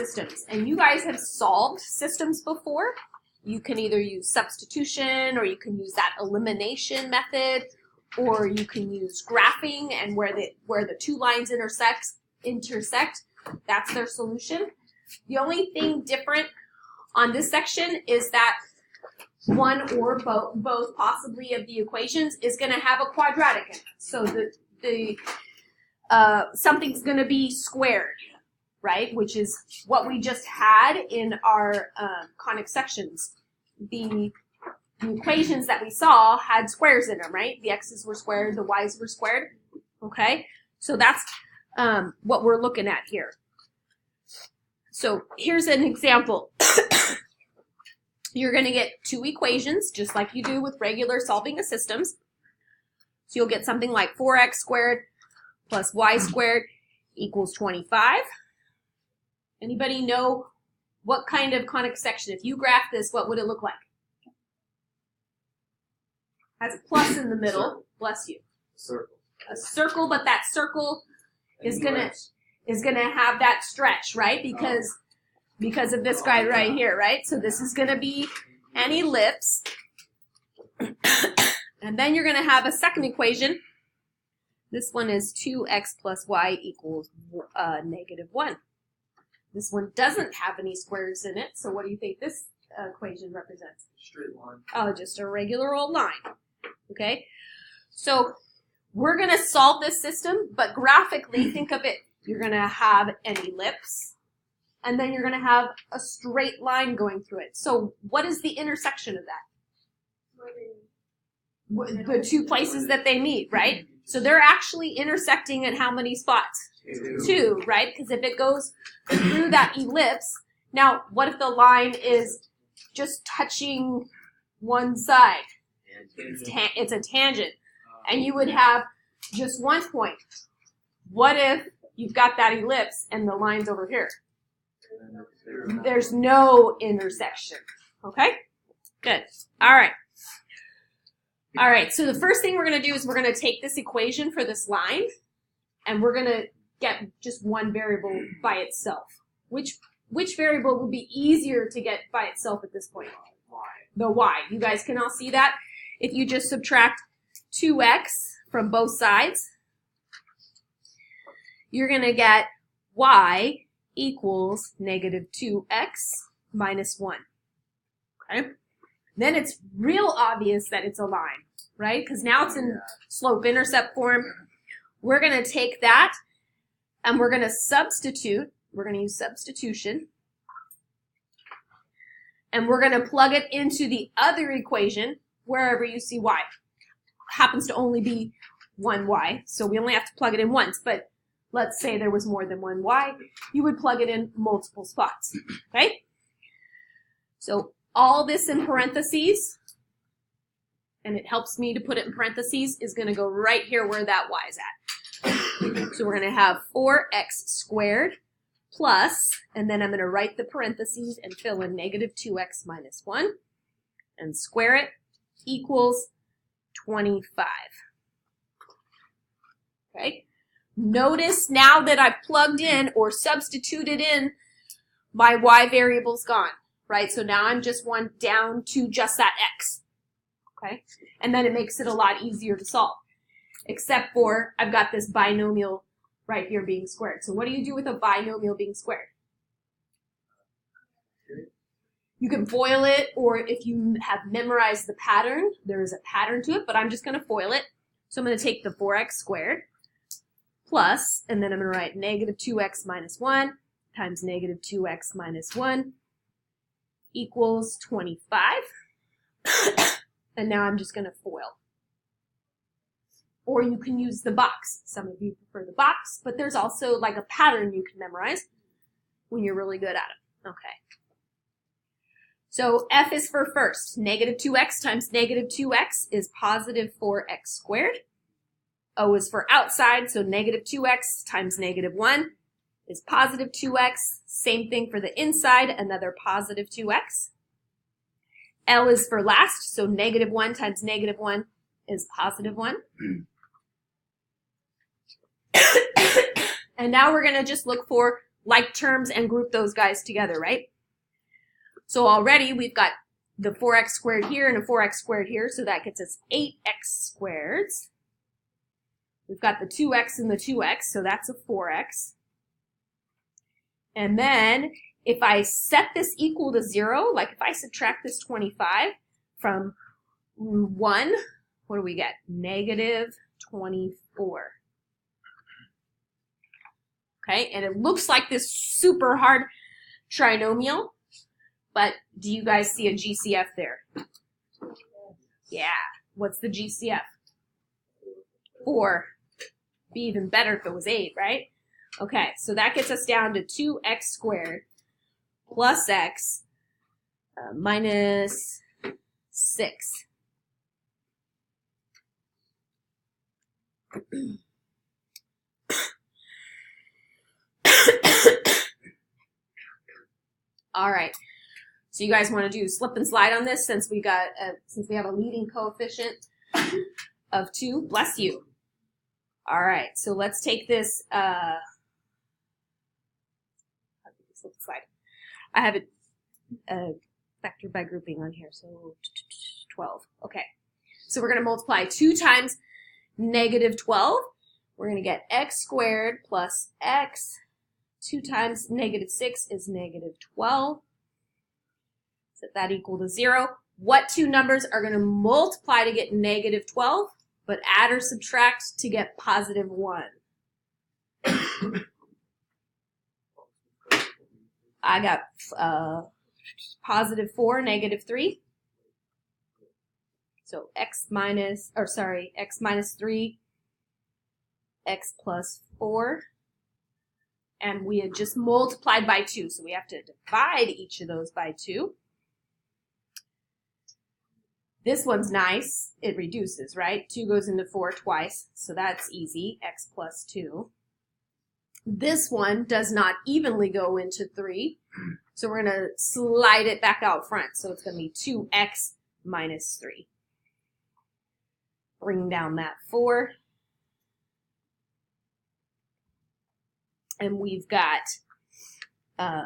systems. And you guys have solved systems before. You can either use substitution, or you can use that elimination method, or you can use graphing, and where the two lines intersect, that's their solution. The only thing different on this section is that one or both possibly of the equations is going to have a quadratic in it. So something's going to be squared, right? Which is what we just had in our conic sections. The equations that we saw had squares in them, right? The x's were squared, the y's were squared. Okay, so that's what we're looking at here. So here's an example. You're going to get two equations, just like you do with regular solving of systems. So you'll get something like 4x squared plus y squared equals 25. Anybody know what kind of conic section? If you graph this, what would it look like? Has a plus in the middle. Circle. Bless you. Circle. A circle, but that circle is gonna have that stretch, right? Because of this guy right here, right? So this is gonna be an ellipse. And then you're gonna have a second equation. This one is 2x plus y equals -1. This one doesn't have any squares in it, so what do you think this equation represents? Straight line. Oh, just a regular old line. Okay? So we're going to solve this system, but graphically, think of it. You're going to have an ellipse, and then you're going to have a straight line going through it. So what is the intersection of that? The two places that they meet, right? So they're actually intersecting at how many spots? Two, right? Because if it goes through that ellipse, now what if the line is just touching one side? It's a tangent. And you would have just one point. What if you've got that ellipse and the line's over here? There's no intersection. Okay? Good. All right. All right, so the first thing we're going to do is we're going to take this equation for this line, and we're going to get just one variable by itself. Which variable would be easier to get by itself at this point? The y. You guys can all see that? If you just subtract 2x from both sides, you're going to get y equals -2x minus 1. Okay? Then it's real obvious that it's a line, right? Because now it's in slope-intercept form. We're going to take that, and we're going to substitute. We're going to use substitution. And we're going to plug it into the other equation, wherever you see y. Happens to only be one y, so we only have to plug it in once. But let's say there was more than one y. You would plug it in multiple spots, okay? So all this in parentheses, and it helps me to put it in parentheses, is going to go right here where that y is at. So we're going to have 4x squared plus, and then I'm going to write the parentheses and fill in -2x minus 1, and square it, equals 25. Okay? Notice now that I've plugged in or substituted in, my y variable's gone. Right, so now I'm just down to just that x, okay? And then it makes it a lot easier to solve, except for I've got this binomial right here being squared. So what do you do with a binomial being squared? You can FOIL it, or if you have memorized the pattern, there is a pattern to it, but I'm just going to FOIL it. So I'm going to take the 4x squared plus, and then I'm going to write -2x minus 1 times -2x minus 1 equals 25. And now I'm just going to FOIL. Or you can use the box. Some of you prefer the box, but there's also like a pattern you can memorize when you're really good at it. Okay. So F is for first. -2x times -2x is positive 4x squared. O is for outside, so -2x times -1 is positive 2x. Same thing for the inside, another positive 2x. L is for last, so -1 times -1 is positive 1. And now we're going to just look for like terms and group those guys together, right? So already we've got the 4x squared here and a 4x squared here, so that gets us 8x squareds. We've got the 2x and the 2x, so that's a 4x. And then if I set this equal to 0, like if I subtract this 25 from 1, what do we get? Negative 24. Okay, and it looks like this super hard trinomial, but do you guys see a GCF there? Yeah. What's the GCF? 4. Be even better if it was 8, right? Okay, so that gets us down to 2x squared plus x minus 6. All right. So you guys want to do slip and slide on this since we have a leading coefficient of 2. Bless you. All right. So let's take this. Slip and slide. I have it vectored by grouping on here. So 12. Okay. So we're going to multiply 2 times negative 12. We're going to get x squared plus x. 2 times negative 6 is negative 12. Set that equal to 0. What two numbers are going to multiply to get negative 12, but add or subtract to get positive 1? I got positive 4, negative 3. So x minus 3, x plus 4. And we had just multiplied by 2, so we have to divide each of those by 2. This one's nice. It reduces, right? 2 goes into 4 twice, so that's easy. X plus 2. This one does not evenly go into 3, so we're going to slide it back out front. So it's going to be 2x minus 3. Bring down that 4. And we've got a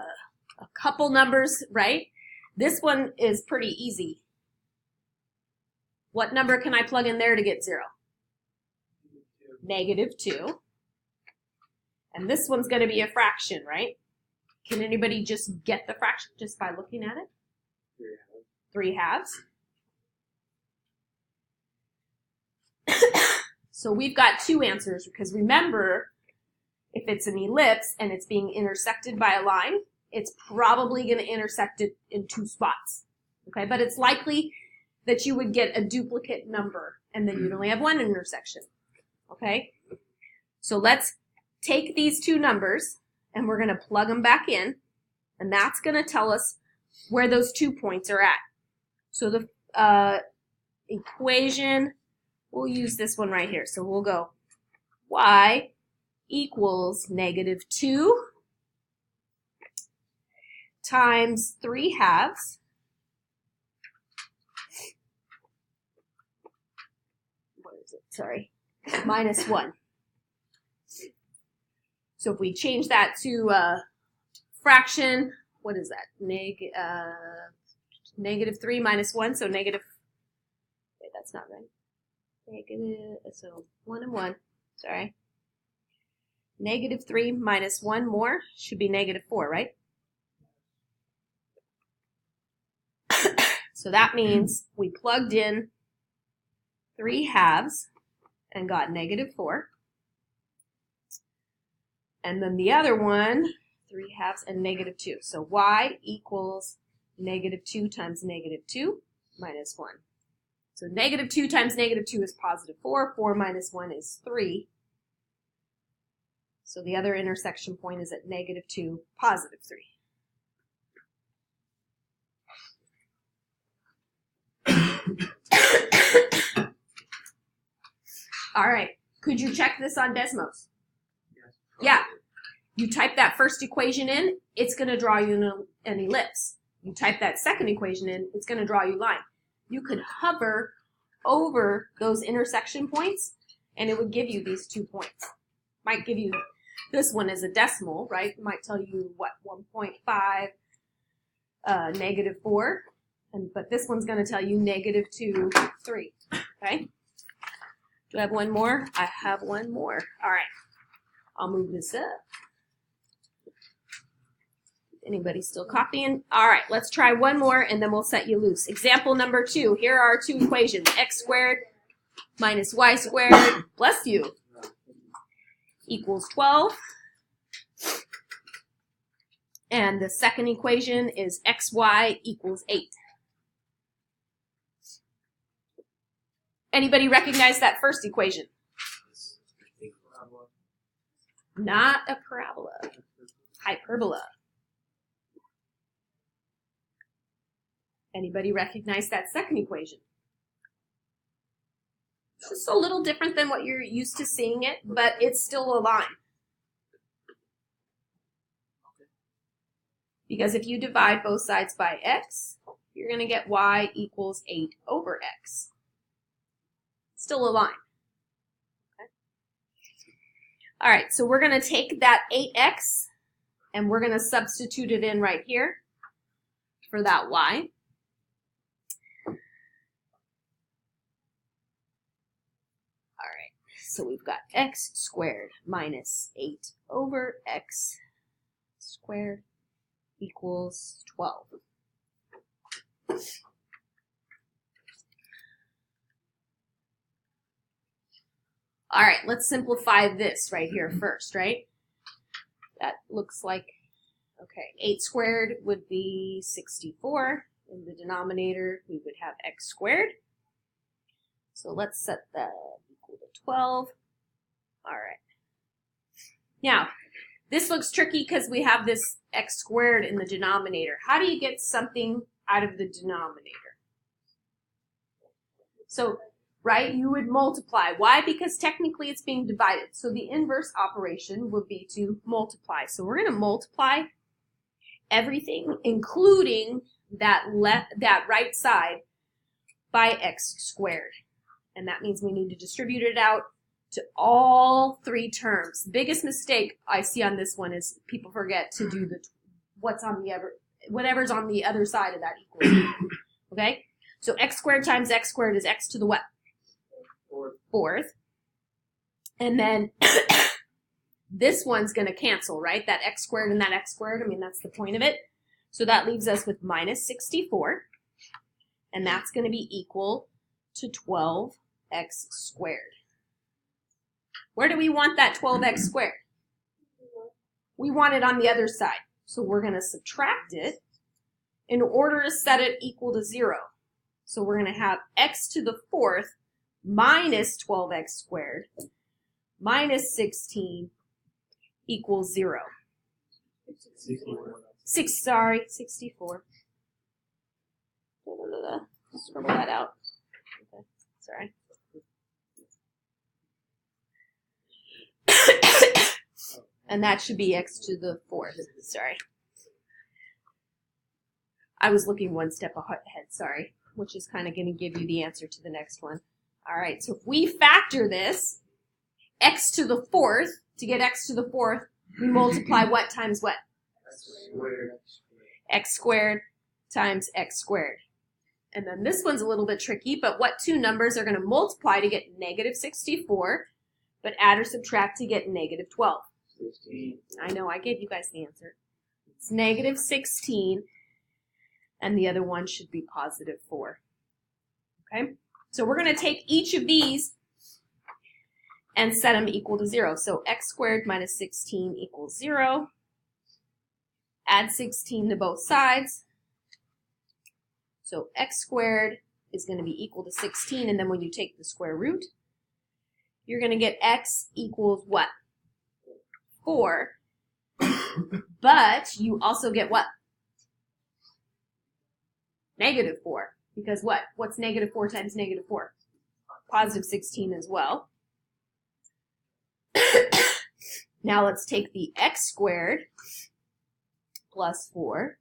couple numbers, right? This one is pretty easy. What number can I plug in there to get 0? Negative 2. And this one's going to be a fraction, right? Can anybody just get the fraction just by looking at it? 3 halves. So we've got 2 answers because remember, if it's an ellipse and it's being intersected by a line, it's probably going to intersect it in 2 spots. Okay, but it's likely that you would get a duplicate number and then you'd only have 1 intersection. Okay, so let's take these 2 numbers and we're going to plug them back in, and that's going to tell us where those 2 points are at. So the equation, we'll use this one right here. So we'll go y equals negative 2 times 3 halves minus 1. So if we change that to fraction, what is that? Negative 3 minus 1, so negative, wait, that's not right. Negative, so 1 and 1, sorry. Negative 3 minus 1 more should be negative 4, right? So that means we plugged in 3 halves and got negative 4. And then the other one, 3 halves and negative 2. So y equals negative 2 times negative 2 minus 1. So negative 2 times negative 2 is positive 4. 4 minus 1 is 3. So the other intersection point is at negative 2, positive 3. All right. Could you check this on Desmos? Yes. Yeah. You type that first equation in, it's going to draw you an ellipse. You type that second equation in, it's going to draw you a line. You could hover over those intersection points, and it would give you these 2 points. Might give you This one is a decimal, right? It might tell you, what, 1.5, -4. But this one's going to tell you -2, 3. Okay? Do I have one more? I have one more. All right. I'll move this up. Anybody still copying? All right, let's try one more and then we'll set you loose. Example number 2. Here are our two equations. X squared minus y squared, bless you, equals 12. And the second equation is xy equals 8. Anybody recognize that first equation? Not a parabola. Hyperbola. Anybody recognize that second equation? It's just a little different than what you're used to seeing it, but it's still a line. Because if you divide both sides by x, you're going to get y equals 8 over x. Still a line. Okay. All right, so we're going to take that 8x and we're going to substitute it in right here for that y. So we've got x squared minus 8 over x squared equals 12. All right, let's simplify this right here first, right? That looks like, okay, 8 squared would be 64. In the denominator, we would have x squared. So let's set that equal to 12. All right. Now, this looks tricky because we have this x squared in the denominator. How do you get something out of the denominator? So, right, you would multiply. Why? Because technically it's being divided. So the inverse operation would be to multiply. So we're going to multiply everything, including that right side, by x squared. And that means we need to distribute it out to all three terms. The biggest mistake I see on this one is people forget to do whatever's on the other side of that equation. Okay? So x squared times x squared is x to the what? Fourth. And then this one's going to cancel, right? That x squared and that x squared, I mean, that's the point of it. So that leaves us with minus 64. And that's going to be equal to 12x squared. Where do we want that 12x squared? We want it on the other side. So we're going to subtract it in order to set it equal to 0. So we're going to have x to the fourth minus 12x squared minus 16 equals 0. 64. Scribble that out. Okay, sorry. And that should be x to the fourth. Sorry. I was looking one step ahead, sorry, which is kind of going to give you the answer to the next one. All right, so if we factor this, x to the fourth, to get x to the fourth, we multiply what times what? X squared times x squared. And then this one's a little bit tricky, but what two numbers are going to multiply to get negative 64, but add or subtract to get negative 12? 16. I know, I gave you guys the answer. It's negative 16, and the other one should be positive 4. Okay? So we're going to take each of these and set them equal to 0. So x squared minus 16 equals 0. Add 16 to both sides. So x squared is going to be equal to 16, and then when you take the square root, you're going to get x equals what? 4. But you also get what? Negative 4. Because what? What's negative 4 times negative 4? Positive 16 as well. Now let's take the x squared plus 4,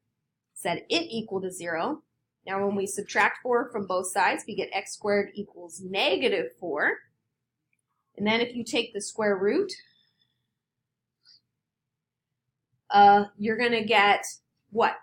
set it equal to 0. Now when we subtract 4 from both sides, we get x squared equals negative 4. And then if you take the square root, you're going to get what?